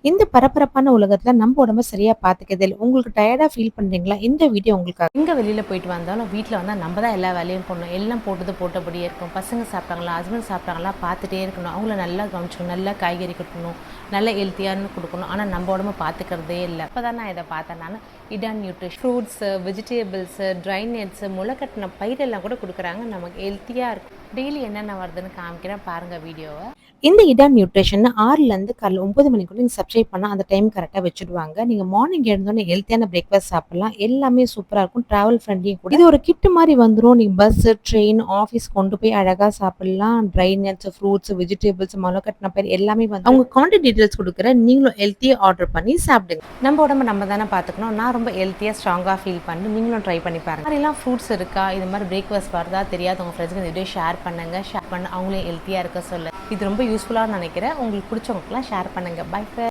இந்த பரபரப்பான உலகத்துல நம்ம உடம்ப சரியா பாத்துக்கிறதே இல்ல. உங்களுக்கு டயர்டா ஃபீல் பண்றீங்களா? இந்த வீடியோ உங்களுக்காக. எங்கே வெளியில் போயிட்டு வந்தாலும் வீட்டில் வந்தால் நம்ம தான் எல்லா வேலையும் பண்ணணும். எல்லாம் போட்டபடியே இருக்கும். பசங்க சாப்பிட்டாங்களா, ஹஸ்பண்ட் சாப்பிட்டாங்களா பார்த்துட்டே இருக்கணும். அவங்கள நல்லா கவனிச்சுக்கணும், நல்லா காய்கறி கொடுக்கணும், நல்ல ஹெல்த்தியானு கொடுக்கணும். ஆனால் நம்ம உடம்பு பார்த்துக்கிறதே இல்லை. இப்போ தான் நான் இதை பார்த்தேன். நான் இடான் nutrition fruits, vegetables, dry nuts, முளைக்கட்டின பயிரெல்லாம் கூட கொடுக்குறாங்க. நமக்கு ஹெல்த்தியாக இருக்கும். டெய்லி என்னென்ன வருதுன்னு காமிக்கிறேன் பாருங்கள் வீடியோவை. இந்த இடான் நியூட்ரிஷன் 6லேருந்து காலைல 9 மணிக்குள்ள நீங்க சப்ஸ்கிரைப் பண்ணா அந்த டைம் கரெக்டா வச்சுடுவாங்க. நீங்க மார்னிங் எழுந்தோனே ஹெல்த்தியான பிரேக்ஃபாஸ்ட் சாப்பிடலாம். எல்லாமே சூப்பரா இருக்கும். டிராவல் ஃப்ரெண்ட்லியும் கூட. இது ஒரு கிட் மாதிரி வந்துரும். நீங்க பஸ், ட்ரெயின், ஆஃபீஸ் கொண்டு போய் அழகா சாப்பிடலாம். ட்ரை நட்ஸ், ஃப்ரூட்ஸ், வெஜிடபிள்ஸ், முளைக்கட்டின பயிர் எல்லாமே வந்து அவங்க கான்டாக்ட் டீடைல்ஸ் கொடுக்குற. நீங்களும் ஹெல்த்தியா ஆர்டர் பண்ணி சாப்பிடுங்க. நம்ம உடம்பு நம்ம தானே பார்த்துக்கணும். நான் ரொம்ப ஹெல்த்தியாக ஸ்ட்ராங்காக ஃபீல் பண்ணி நீங்களும் ட்ரை பண்ணி பாருங்கள். மாதிரிலாம் ஃப்ரூட்ஸ் இருக்கா, இது மாதிரி பிரேக்ஃபாஸ்ட் வருதா தெரியாது உங்கள் ஃப்ரெண்ட்ஸுக்கு இந்த வீடியோ ஷேர் பண்ணுங்கள். ஷேர் பண்ண அவங்களே ஹெல்த்தியாக இருக்க சொல்ல இது ரொம்ப யூஸ்ஃபுல்லாக நினைக்கிறேன். உங்களுக்கு பிடிச்சவங்களுக்குலாம் ஷேர் பண்ணுங்கள். பை.